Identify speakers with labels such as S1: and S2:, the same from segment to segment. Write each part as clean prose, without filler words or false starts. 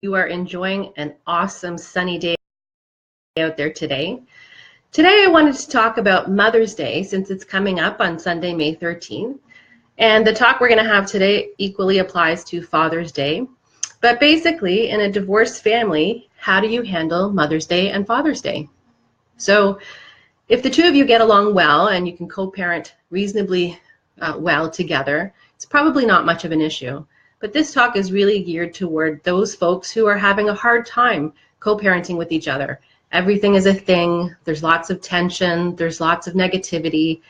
S1: you are enjoying an awesome sunny day out there today. Today I wanted to talk about Mother's Day since it's coming up on Sunday, May 13th. And the talk we're going to have today equally applies to Father's Day. But basically, in a divorced family, how do you handle Mother's Day and Father's Day? So if the two of you get along well and you can co-parent reasonably well together, it's probably not much of an issue. But this talk is really geared toward those folks who are having a hard time co-parenting with each other. Everything is a thing, there's lots of tension, there's lots of negativity,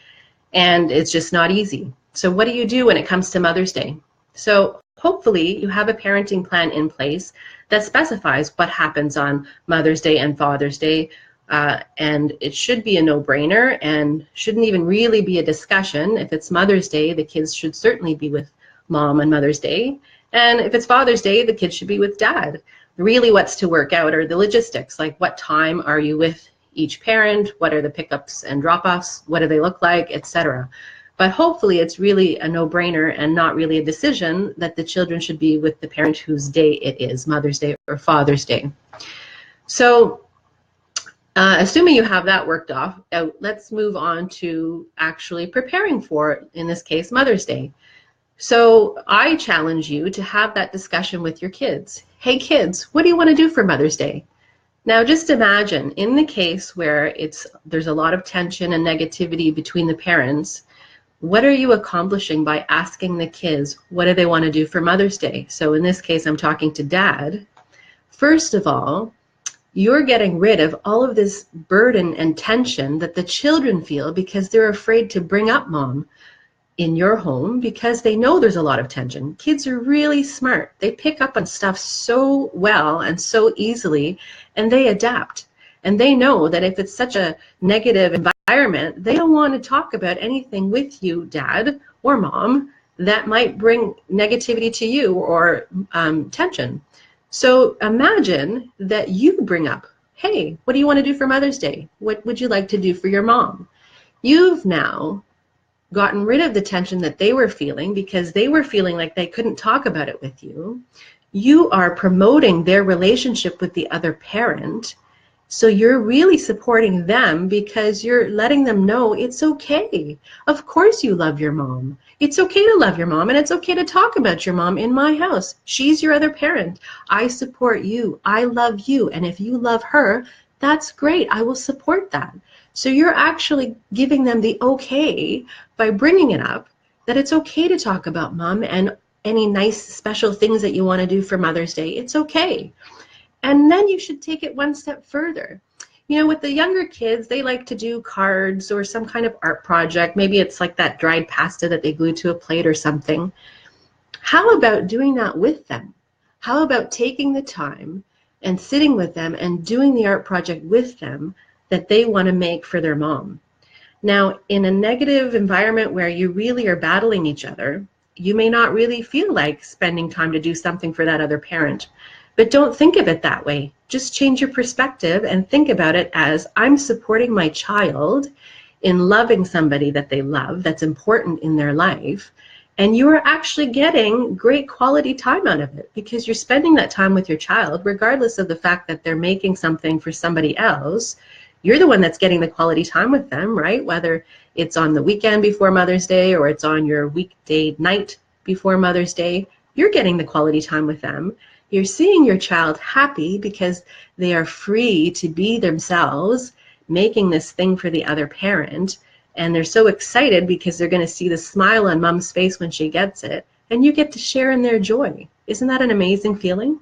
S1: and it's just not easy. So what do you do when it comes to Mother's Day? So hopefully you have a parenting plan in place that specifies what happens on Mother's Day and Father's Day, and it should be a no-brainer and shouldn't even really be a discussion. If it's Mother's Day, the kids should certainly be with Mom on Mother's Day, and if it's Father's Day, the kids should be with Dad. Really what's to work out are the logistics, like what time are you with each parent, what are the pickups and drop-offs, what do they look like, etc. But hopefully it's really a no-brainer and not really a decision that the children should be with the parent whose day it is, Mother's Day or Father's Day. So assuming you have that worked out, let's move on to actually preparing for, in this case, Mother's Day. So I challenge you to have that discussion with your kids. Hey kids, what do you want to do for Mother's Day? Now just imagine in the case where there's a lot of tension and negativity between the parents, what are you accomplishing by asking the kids what do they want to do for Mother's Day? So in this case, I'm talking to Dad. First of all, you're getting rid of all of this burden and tension that the children feel because they're afraid to bring up Mom in your home because they know there's a lot of tension. Kids are really smart. They pick up on stuff so well and so easily, and they adapt. And they know that if it's such a negative environment, they don't want to talk about anything with you, Dad or Mom, that might bring negativity to you or tension. So imagine that you bring up, hey, what do you want to do for Mother's Day? What would you like to do for your mom? You've now gotten rid of the tension that they were feeling because they were feeling like they couldn't talk about it with you. You are promoting their relationship with the other parent. So you're really supporting them because you're letting them know it's okay. Of course you love your mom. It's okay to love your mom, and it's okay to talk about your mom in my house. She's your other parent. I support you. I love you. And if you love her, that's great. I will support that. So you're actually giving them the okay by bringing it up, that it's okay to talk about Mom and any nice special things that you want to do for Mother's Day. It's okay. And then you should take it one step further. You know, with the younger kids, they like to do cards or some kind of art project. Maybe it's like that dried pasta that they glue to a plate or something. How about doing that with them? How about taking the time and sitting with them and doing the art project with them that they want to make for their mom? Now, in a negative environment where you really are battling each other, you may not really feel like spending time to do something for that other parent. But don't think of it that way. Just change your perspective and think about it as, I'm supporting my child in loving somebody that they love, that's important in their life, and you are actually getting great quality time out of it because you're spending that time with your child, regardless of the fact that they're making something for somebody else. You're the one that's getting the quality time with them, right? Whether it's on the weekend before Mother's Day or it's on your weekday night before Mother's Day, you're getting the quality time with them. You're seeing your child happy because they are free to be themselves, making this thing for the other parent. And they're so excited because they're going to see the smile on Mom's face when she gets it. And you get to share in their joy. Isn't that an amazing feeling?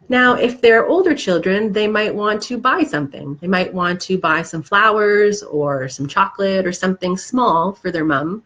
S1: Now, if they're older children, they might want to buy something. They might want to buy some flowers or some chocolate or something small for their mom.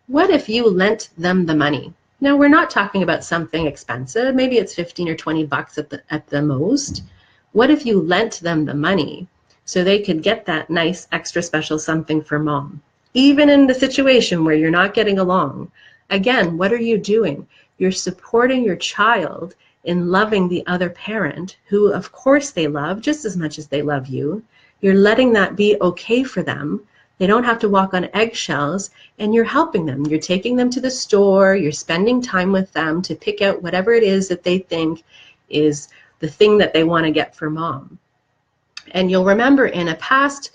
S1: What if you lent them the money? Now, we're not talking about something expensive. Maybe it's 15 or 20 bucks at the most. What if you lent them the money so they could get that nice extra special something for Mom? Even in the situation where you're not getting along. Again, what are you doing? You're supporting your child in loving the other parent, who of course they love just as much as they love you. You're letting that be okay for them. They don't have to walk on eggshells, and you're helping them. You're taking them to the store, you're spending time with them to pick out whatever it is that they think is the thing that they want to get for mom. And you'll remember in a past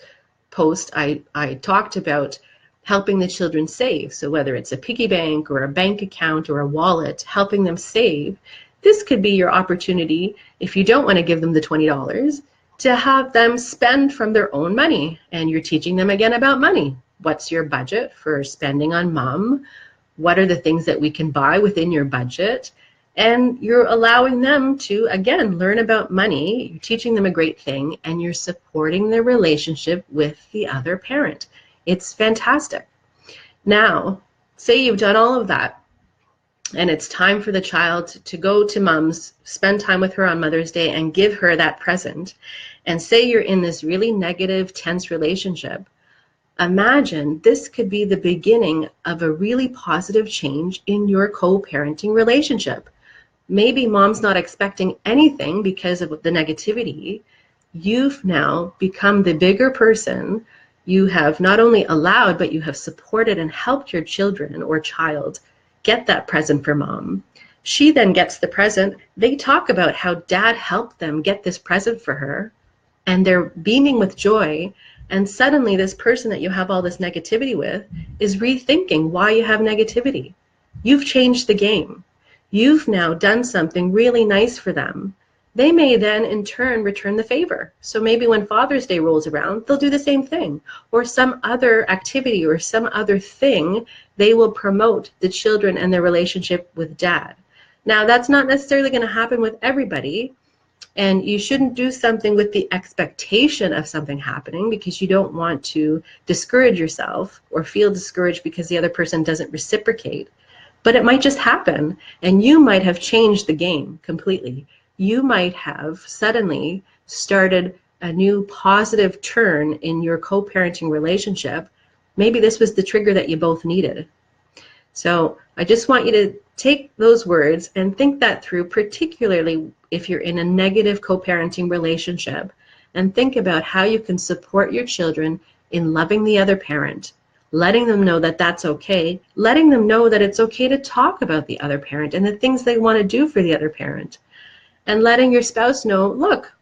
S1: post, I talked about helping the children save. So whether it's a piggy bank or a bank account or a wallet, helping them save, this could be your opportunity, if you don't want to give them the $20, to have them spend from their own money. And you're teaching them again about money. What's your budget for spending on mom? What are the things that we can buy within your budget? And you're allowing them to, again, learn about money. You're teaching them a great thing, and you're supporting their relationship with the other parent. It's fantastic. Now, say you've done all of that, and it's time for the child to go to mom's, spend time with her on Mother's Day, and give her that present. And say you're in this really negative, tense relationship. Imagine this could be the beginning of a really positive change in your co-parenting relationship. Maybe mom's not expecting anything because of the negativity. You've now become the bigger person. You have not only allowed, but you have supported and helped your children or child get that present for mom. She then gets the present. They talk about how dad helped them get this present for her, and they're beaming with joy. And suddenly this person that you have all this negativity with is rethinking why you have negativity. You've changed the game. You've now done something really nice for them. They may then in turn return the favor. So maybe when Father's Day rolls around, they'll do the same thing, or some other activity or some other thing. They will promote the children and their relationship with dad. Now, that's not necessarily going to happen with everybody, and you shouldn't do something with the expectation of something happening, because you don't want to discourage yourself or feel discouraged because the other person doesn't reciprocate. But it might just happen, and you might have changed the game completely. You might have suddenly started a new positive turn in your co-parenting relationship. Maybe this was the trigger that you both needed. So I just want you to take those words and think that through, particularly if you're in a negative co-parenting relationship, and think about how you can support your children in loving the other parent, letting them know that that's okay, letting them know that it's okay to talk about the other parent and the things they want to do for the other parent, and letting your spouse know, look,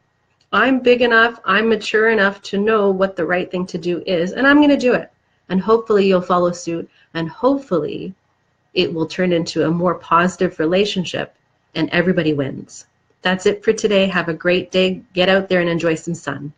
S1: I'm big enough, I'm mature enough to know what the right thing to do is, and I'm going to do it. And hopefully you'll follow suit, and hopefully it will turn into a more positive relationship and everybody wins. That's it for today. Have a great day. Get out there and enjoy some sun.